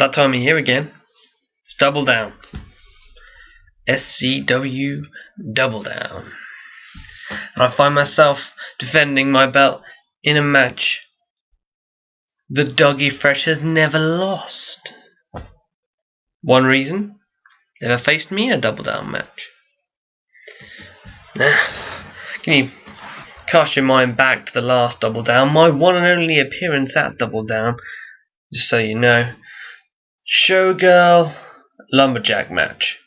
that time of year again. It's Double Down. SCW Double Down. And I find myself defending my belt in a match the Dougie Fresh has never lost. One reason? Never faced me in a Double Down match. Now, can you cast your mind back to the last Double Down? My one and only appearance at Double Down, just so you know. Showgirl Lumberjack match.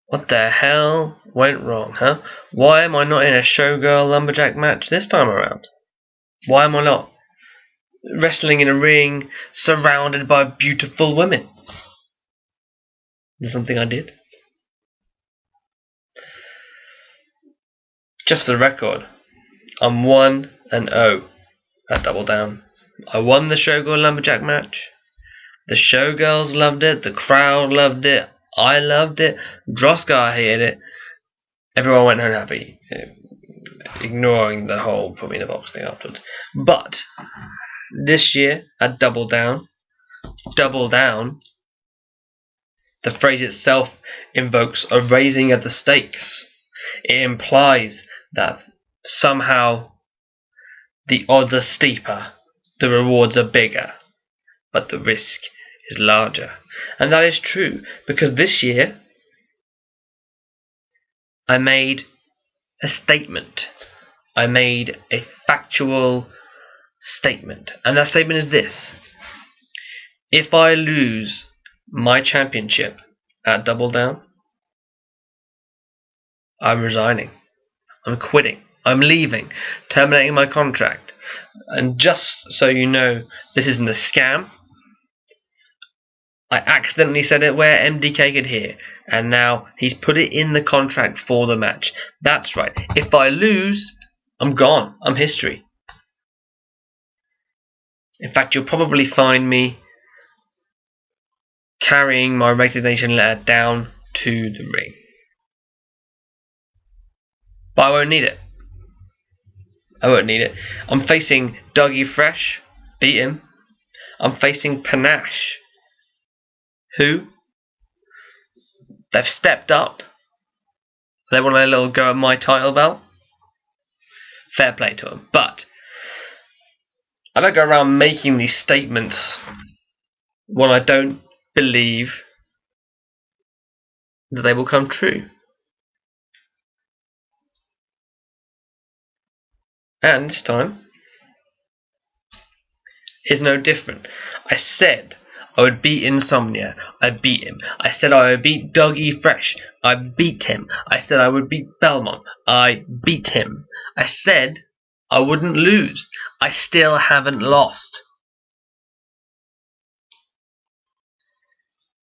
What the hell went wrong, huh? Why am I not in a Showgirl Lumberjack match this time around? Why am I not wrestling in a ring surrounded by beautiful women? Is something I did? Just for the record, I'm 1-0 at Double Down. I won the Showgirl Lumberjack match. The Showgirls loved it. The crowd loved it. I loved it. Droskar hated it. Everyone went home happy, ignoring the whole put me in a box thing afterwards. But this year at Double Down, the phrase itself invokes a raising of the stakes. It implies that somehow the odds are steeper, the rewards are bigger, but the risk is larger. And that is true, because this year I made a statement. I made a factual statement. And that statement is this: if I lose my championship at Double Down, I'm resigning. I'm quitting. I'm leaving. Terminating my contract. And just so you know, this isn't a scam. I accidentally said it where MDK could hear, and now he's put it in the contract for the match. That's right. If I lose, I'm gone. I'm history. In fact, you'll probably find me carrying my resignation letter down to the ring. But I won't need it. I won't need it. I'm facing Dougie Fresh. Beat him. I'm facing Panache. Who? They've stepped up. They want a little go at my title belt. Fair play to them. But I don't go around making these statements when I don't believe that they will come true. And this time is no different. I said I would beat Insomnia. I beat him. I said I would beat Dougie Fresh. I beat him. I said I would beat Belmont. I beat him. I said I wouldn't lose. I still haven't lost.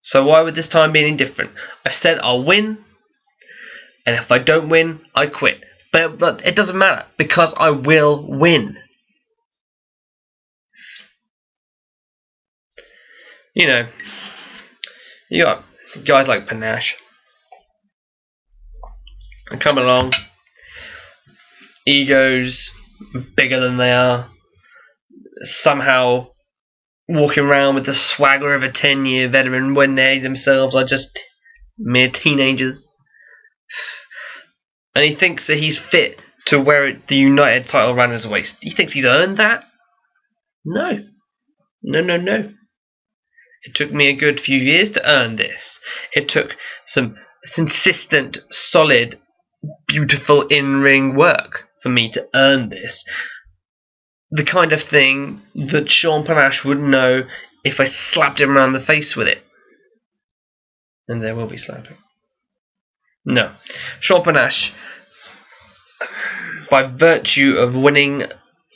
So why would this time be any different? I said I'll win, and if I don't win, I quit. But it doesn't matter, because I will win. You know, you got guys like Panache and come along, egos bigger than they are, somehow walking around with the swagger of a 10-year veteran when they themselves are just mere teenagers. And he thinks that he's fit to wear the United title around his waist. He thinks he's earned that? No. No. It took me a good few years to earn this. It took some consistent, solid, beautiful in-ring work for me to earn this. The kind of thing that Sean Panache would know if I slapped him around the face with it. And there will be slapping. No. Sean Panache, by virtue of winning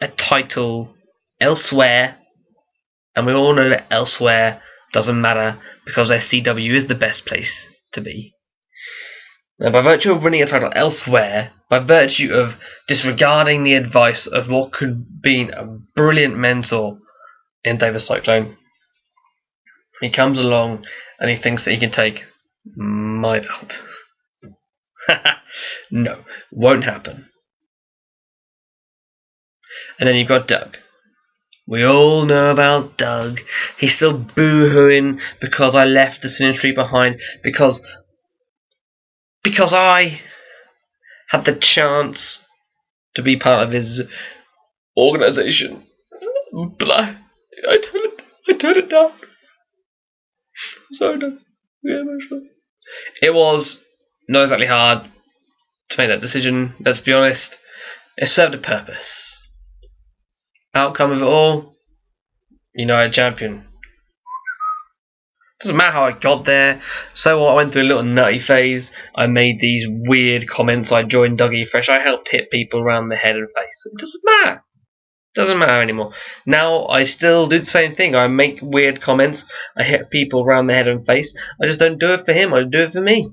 a title elsewhere, and we all know that elsewhere doesn't matter because SCW is the best place to be. Now, by virtue of winning a title elsewhere, by virtue of disregarding the advice of what could have been a brilliant mentor in David Cyclone, he comes along and he thinks that he can take my belt. No, won't happen. And then you've got Doug. We all know about Doug. He's still boo-hooing because I left the Sinning Street behind because I had the chance to be part of his organisation, but I turned it down. So emotional. It was not exactly hard to make that decision. Let's be honest. It served a purpose. Outcome of it all: United champion. Doesn't matter how I got there. So what? I went through a little nutty phase. I made these weird comments. I joined Dougie Fresh. I helped hit people around the head and face. It doesn't matter. Doesn't matter anymore. Now I still do the same thing. I make weird comments. I hit people around the head and face. I just don't do it for him. I do it for me.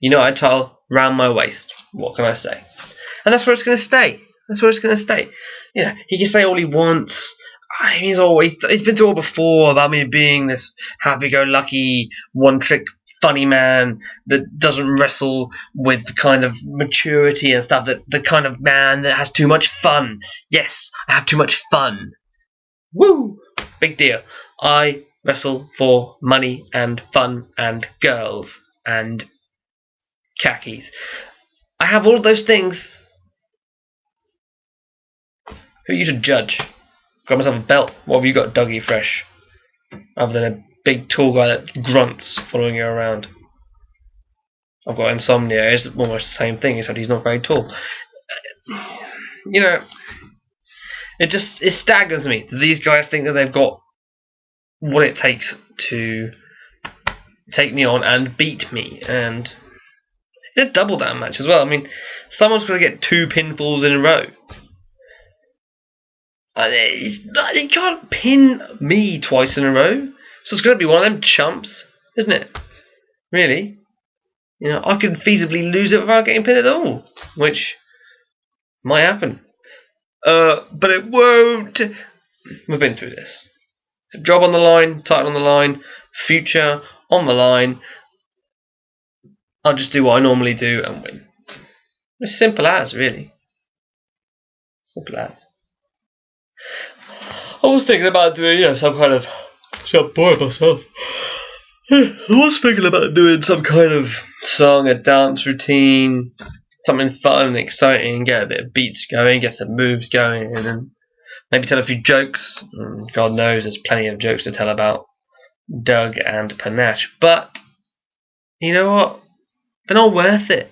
United title round my waist. What can I say? And that's where it's going to stay. That's where it's going to stay. He can say all he wants. He's been through all before about me being this happy-go-lucky, one-trick funny man that doesn't wrestle with the kind of maturity and stuff, that the kind of man that has too much fun. Yes, I have too much fun. Woo! Big deal. I wrestle for money and fun and girls and khakis. I have all of those things. Who are you to judge? Got myself a belt. What have you got, Dougie Fresh? Other than a big tall guy that grunts following you around. I've got insomnia. It's almost the same thing, except he's not very tall. It staggers me that these guys think that they've got what it takes to take me on and beat me. And in a double down match as well. I mean, someone's got to get 2 pinfalls in a row. You can't pin me twice in a row. So it's going to be one of them chumps, isn't it? Really? I could feasibly lose it without getting pinned at all, which might happen. But it won't. We've been through this. Job on the line, title on the line, future on the line. I'll just do what I normally do and win. It's simple as, really. Simple as. I was thinking about doing, some kind of... I'm bored myself. I was thinking about doing some kind of song, a dance routine, something fun and exciting, get a bit of beats going, get some moves going, and then maybe tell a few jokes. God knows there's plenty of jokes to tell about Doug and Panache. But, you know what? They're not worth it.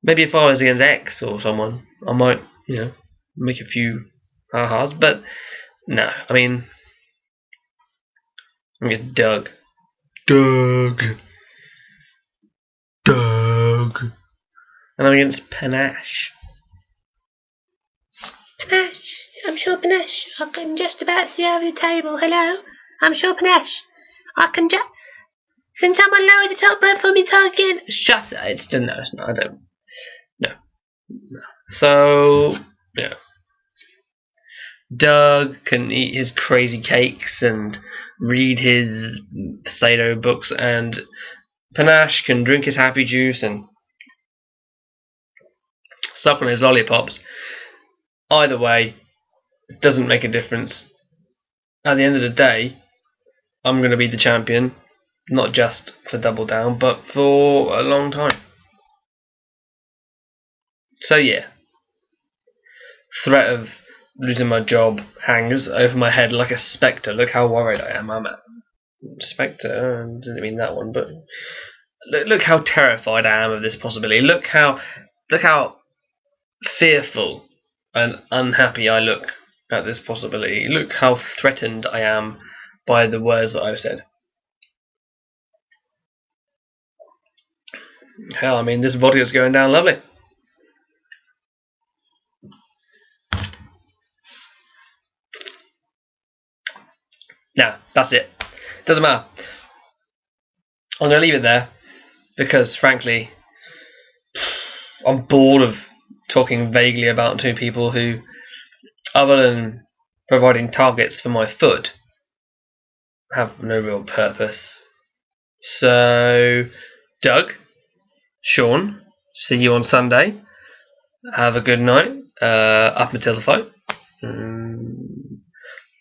Maybe if I was against X or someone, I might, make a few ha-has, but no, I mean, I'm against Doug. And I'm against Panache. Panache, I'm sure Panache. I can just about see over the table. Hello, I'm sure Panache. I can just... Can someone lower the top rope for me, talking? Shut it. It's no, I don't. No. So, Doug can eat his crazy cakes and read his pseudo books, and Panache can drink his happy juice and suck on his lollipops. Either way, it doesn't make a difference. At the end of the day, I'm going to be the champion, not just for Double Down, but for a long time. So yeah, threat of losing my job hangs over my head like a spectre. Look how worried I am. I'm a spectre. I didn't mean that one, but look how terrified I am of this possibility. Look how fearful and unhappy I look at this possibility. Look how threatened I am by the words that I've said. Hell, I mean, this vodka's going down lovely. Nah, that's it. Doesn't matter. I'm going to leave it there because, frankly, I'm bored of talking vaguely about 2 people who, other than providing targets for my foot, have no real purpose. So, Doug, Sean, see you on Sunday. Have a good night up until the fight.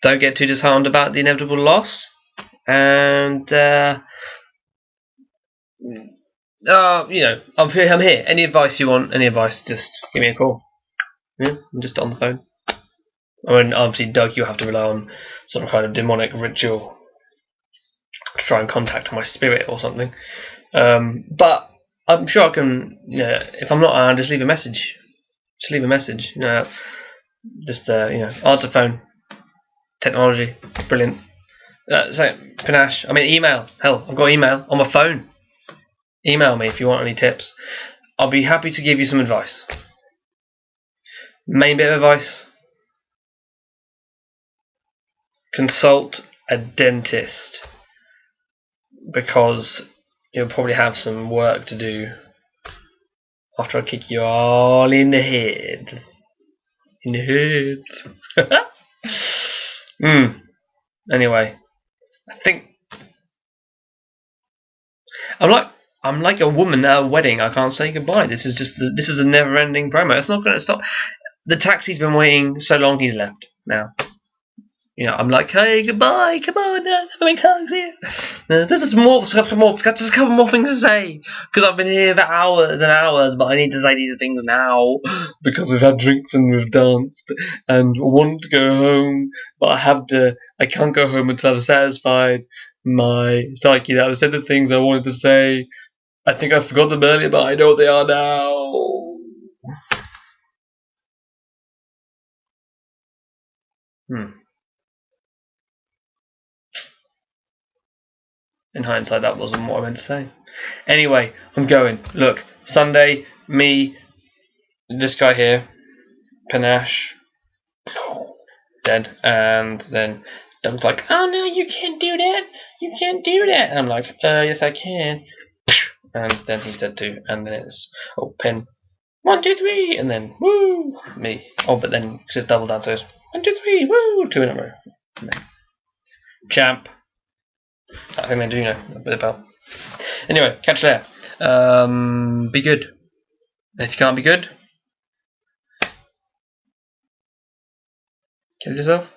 don't get too disheartened about the inevitable loss. And I'm here. Any advice you want? Any advice? Just give me a call. Yeah, I'm just on the phone. I mean, obviously, Doug, you have to rely on some kind of demonic ritual to try and contact my spirit or something. But I'm sure I can. If I'm not around, just leave a message. Just leave a message. Answer phone. Technology, brilliant. So Panache. I mean, email. Hell, I've got email on my phone. Email me if you want any tips. I'll be happy to give you some advice. Main bit of advice: consult a dentist, because you'll probably have some work to do after I kick you all in the head. In the head. Anyway, I think I'm like a woman at a wedding. I can't say goodbye. This is a never-ending promo. It's not going to stop. The taxi's been waiting so long. He's left now. I'm like, hey, goodbye. Come on, having hugs here. There's just a couple more things to say, because I've been here for hours and hours, but I need to say these things now because we've had drinks and we've danced and I want to go home, but I can't go home until I've satisfied my psyche that I've said the things I wanted to say. I think I forgot them earlier, but I know what they are now. In hindsight, that wasn't what I meant to say. Anyway, I'm going. Look, Sunday, me, this guy here, Panache, dead, and then Doug's like, oh no, you can't do that. You can't do that. And I'm like, yes I can. And then he's dead too. And then it's, Pen. 1, 2, 3, and then woo, me. But then because it's double down, so it's 1, 2, 3, woo, 2 in a row. And then, champ. I think they do know a bit about. Anyway, catch you later. Be good. And if you can't be good, kill yourself.